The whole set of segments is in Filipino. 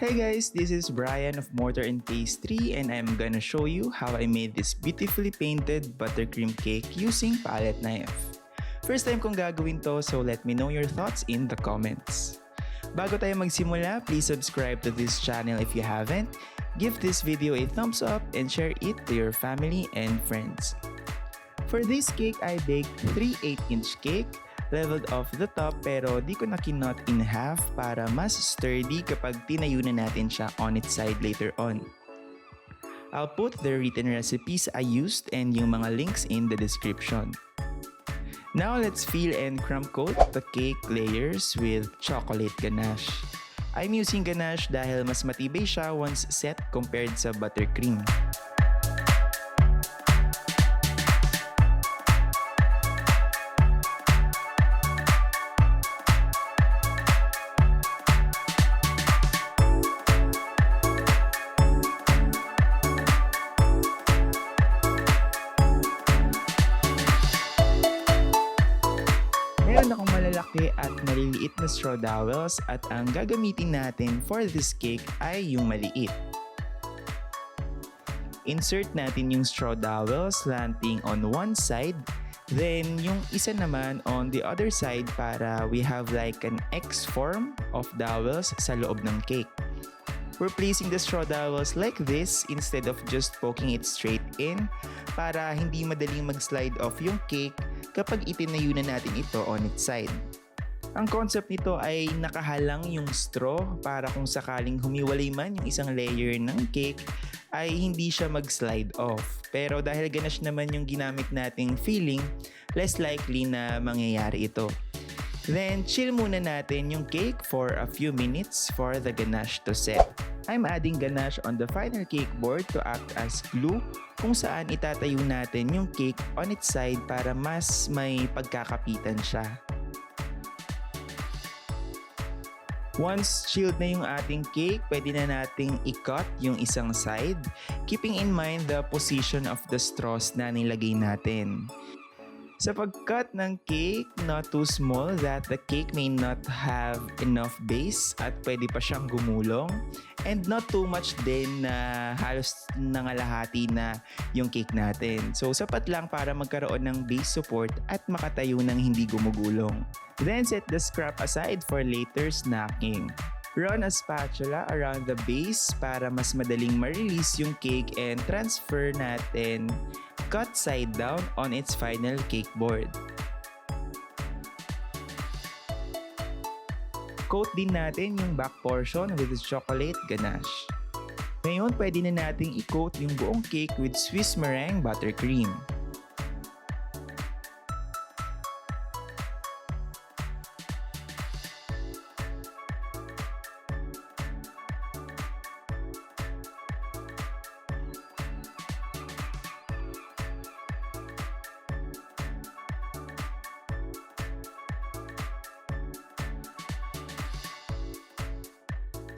Hey guys, this is Brian of Mortar and Pastry and I'm gonna show you how I made this beautifully painted buttercream cake using palette knife. First time kong gagawin to, so let me know your thoughts in the comments. Bago tayo magsimula, please subscribe to this channel if you haven't, give this video a thumbs up and share it to your family and friends. For this cake, I baked 3 8-inch cake, leveled off the top pero di ko na kinot in half para mas sturdy kapag tinayo na natin siya on its side later on. I'll put the written recipes I used and yung mga links in the description. Now let's fill and crumb coat the cake layers with chocolate ganache. I'm using ganache dahil mas matibay siya once set compared sa buttercream. Meron akong malalaki at maliliit na straw dowels at ang gagamitin natin for this cake ay yung maliit. Insert natin yung straw dowel slanting on one side, then yung isa naman on the other side para we have like an X form of dowels sa loob ng cake. We're placing the straw dowels like this instead of just poking it straight in para hindi madaling mag-slide off yung cake kapag itinayo na natin ito on its side. Ang concept nito ay nakahalang yung straw para kung sakaling humiwalay man yung isang layer ng cake ay hindi siya mag-slide off. Pero dahil ganache naman yung ginamit nating filling, less likely na mangyayari ito. Then chill muna natin yung cake for a few minutes for the ganache to set. I'm adding ganache on the final cake board to act as glue kung saan itatayo natin yung cake on its side para mas may pagkakapitan siya. Once chilled na yung ating cake, pwede na nating i-cut yung isang side, keeping in mind the position of the straws na nilagay natin. Sa pag-cut ng cake, not too small that the cake may not have enough base at pwede pa siyang gumulong. And not too much din na halos nangalahati na yung cake natin. So sapat lang para magkaroon ng base support at makatayo ng hindi gumugulong. Then set the scrap aside for later snacking. Run a spatula around the base para mas madaling ma-release yung cake and transfer natin cut side down on its final cake board. Coat din natin yung back portion with chocolate ganache. Ngayon, pwede na nating i-coat yung buong cake with Swiss meringue buttercream.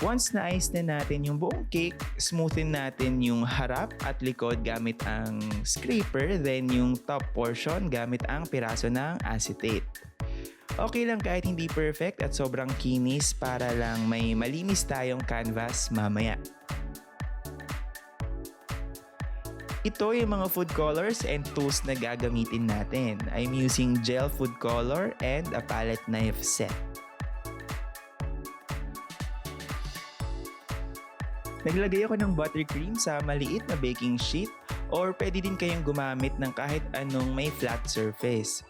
Once na-ice na natin yung buong cake, smoothin natin yung harap at likod gamit ang scraper, then yung top portion gamit ang piraso ng acetate. Okay lang kahit hindi perfect at sobrang kinis para lang may malinis tayong canvas mamaya. Ito yung mga food colors and tools na gagamitin natin. I'm using gel food color and a palette knife set. Naglagay ako ng buttercream sa maliit na baking sheet or pwede din kayong gumamit ng kahit anong may flat surface.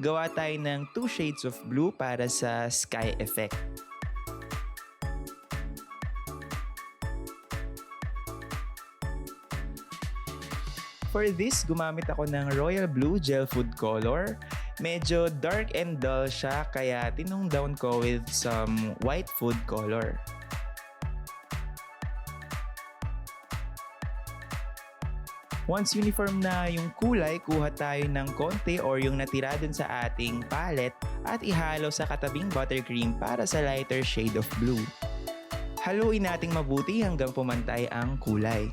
Gawa tayo ng 2 shades of blue para sa sky effect. For this, gumamit ako ng royal blue gel food color. Medyo dark and dull siya kaya tinong down ko with some white food color. Once uniform na yung kulay, kuha tayo ng konti or yung natira dun sa ating palette at ihalo sa katabing buttercream para sa lighter shade of blue. Haluin nating mabuti hanggang pumantay ang kulay.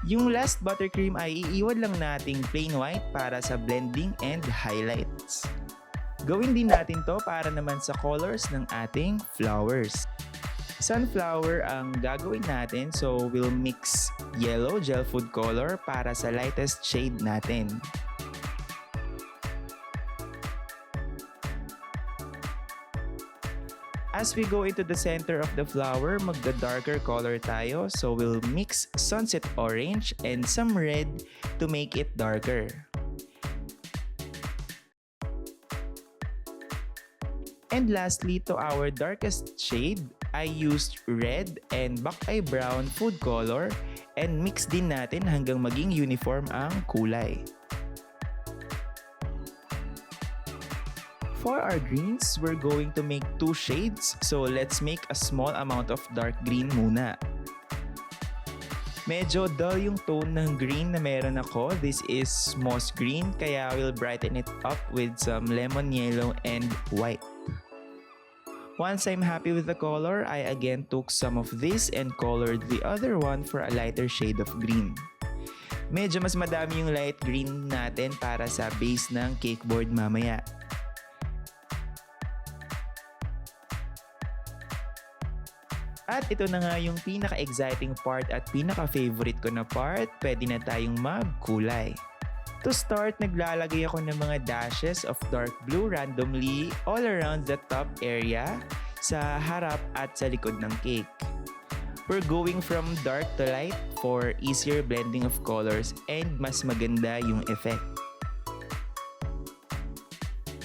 Yung last buttercream ay iiwan lang nating plain white para sa blending and highlights. Gawin din natin to para naman sa colors ng ating flowers. Sunflower ang gagawin natin, so we'll mix yellow gel food color para sa lightest shade natin. As we go into the center of the flower, magda-darker color tayo, so we'll mix sunset orange and some red to make it darker. And lastly, to our darkest shade, I used red and buckeye brown food color and mix din natin hanggang maging uniform ang kulay. For our greens, we're going to make 2 shades, so let's make a small amount of dark green muna. Medyo dull yung tone ng green na meron ako. This is moss green, kaya we'll brighten it up with some lemon yellow and white. Once I'm happy with the color, I again took some of this and colored the other one for a lighter shade of green. Medyo mas madami yung light green natin para sa base ng cake board mamaya. At ito na nga yung pinaka-exciting part at pinaka-favorite ko na part, pwede na tayong magkulay. To start, naglalagay ako ng mga dashes of dark blue randomly all around the top area, sa harap at sa likod ng cake. We're going from dark to light for easier blending of colors and mas maganda yung effect.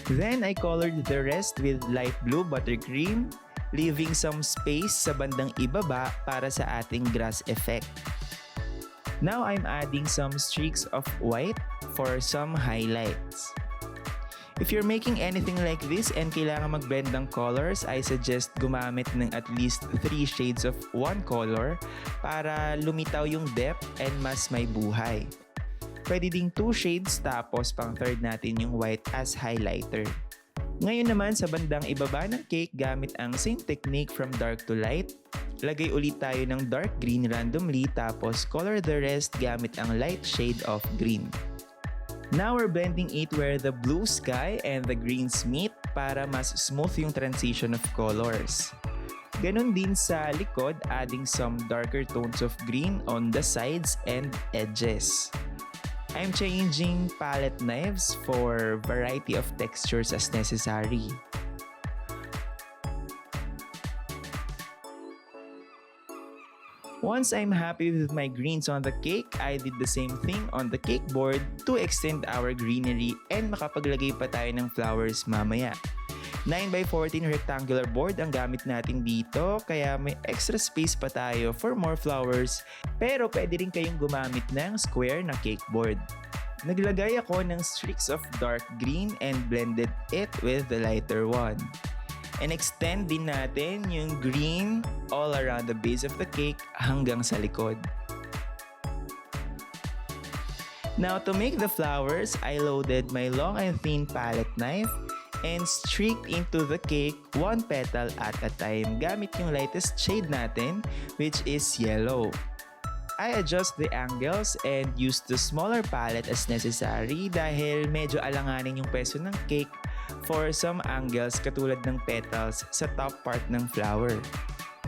Then I colored the rest with light blue buttercream, leaving some space sa bandang ibaba para sa ating grass effect. Now I'm adding some streaks of white for some highlights. If you're making anything like this and kailangan mag-blend ng colors, I suggest gumamit ng at least 3 shades of one color para lumitaw yung depth and mas may buhay. Pwede ding 2 shades tapos pang third natin yung white as highlighter. Ngayon naman sa bandang ibaba ng cake gamit ang same technique from dark to light, lagay ulit tayo ng dark green randomly tapos color the rest gamit ang light shade of green. Now we're blending it where the blue sky and the greens meet para mas smooth yung transition of colors. Ganon din sa likod, adding some darker tones of green on the sides and edges. I'm changing palette knives for variety of textures as necessary. Once I'm happy with my greens on the cake, I did the same thing on the cake board to extend our greenery and makapaglagay pa tayo ng flowers mamaya. 9x14 rectangular board ang gamit natin dito, kaya may extra space pa tayo for more flowers, pero pwede rin kayong gumamit ng square na cake board. Naglagay ako ng streaks of dark green and blended it with the lighter one. And extend din natin yung green all around the base of the cake hanggang sa likod. Now to make the flowers, I loaded my long and thin palette knife and streaked into the cake 1 petal at a time gamit yung lightest shade natin, which is yellow. I adjust the angles and use the smaller palette as necessary dahil medyo alanganin yung peso ng cake for some angles katulad ng petals sa top part ng flower.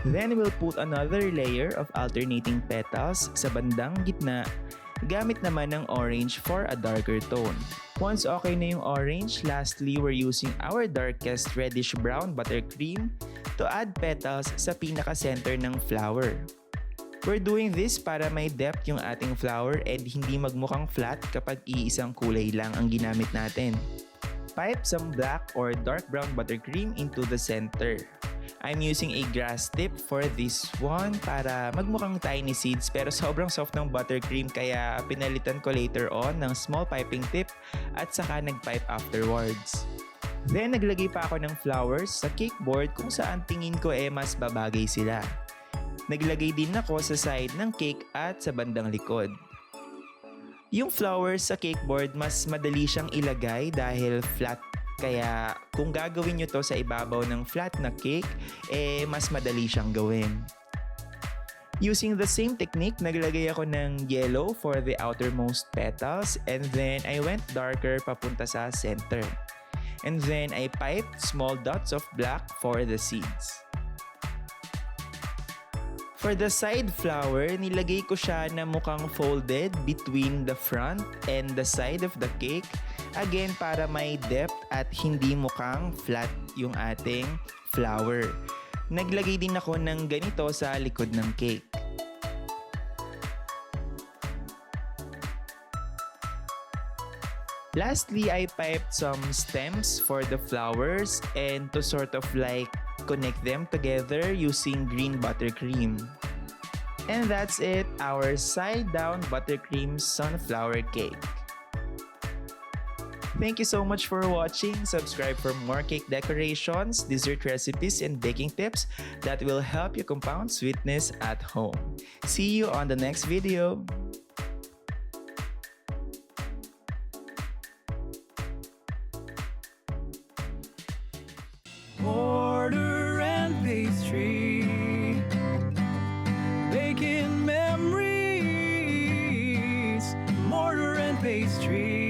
Then we'll put another layer of alternating petals sa bandang gitna gamit naman ng orange for a darker tone. Once okay na yung orange, lastly we're using our darkest reddish brown buttercream to add petals sa pinaka-center ng flower. We're doing this para may depth yung ating flower and hindi magmukhang flat kapag iisang kulay lang ang ginamit natin. Pipe some black or dark brown buttercream into the center. I'm using a grass tip for this one para magmukhang tiny seeds pero sobrang soft ng buttercream kaya pinalitan ko later on ng small piping tip at saka nagpipe afterwards. Then naglagay pa ako ng flowers sa cake board kung saan tingin ko mas babagay sila. Naglagay din ako sa side ng cake at sa bandang likod. Yung flowers sa cake board mas madali siyang ilagay dahil flat. Kaya kung gagawin nyo to sa ibabaw ng flat na cake, mas madali siyang gawin. Using the same technique, naglagay ako ng yellow for the outermost petals and then I went darker papunta sa center. And then I piped small dots of black for the seeds. For the side flour, nilagay ko siya na mukhang folded between the front and the side of the cake. Again, para may depth at hindi mukhang flat yung ating flour. Naglagay din ako ng ganito sa likod ng cake. Lastly, I piped some stems for the flowers and to sort of like connect them together using green buttercream. And that's it, our side-down buttercream sunflower cake. Thank you so much for watching. Subscribe for more cake decorations, dessert recipes, and baking tips that will help you compound sweetness at home. See you on the next video. Mortar and pastry, baking memories. Mortar and pastry.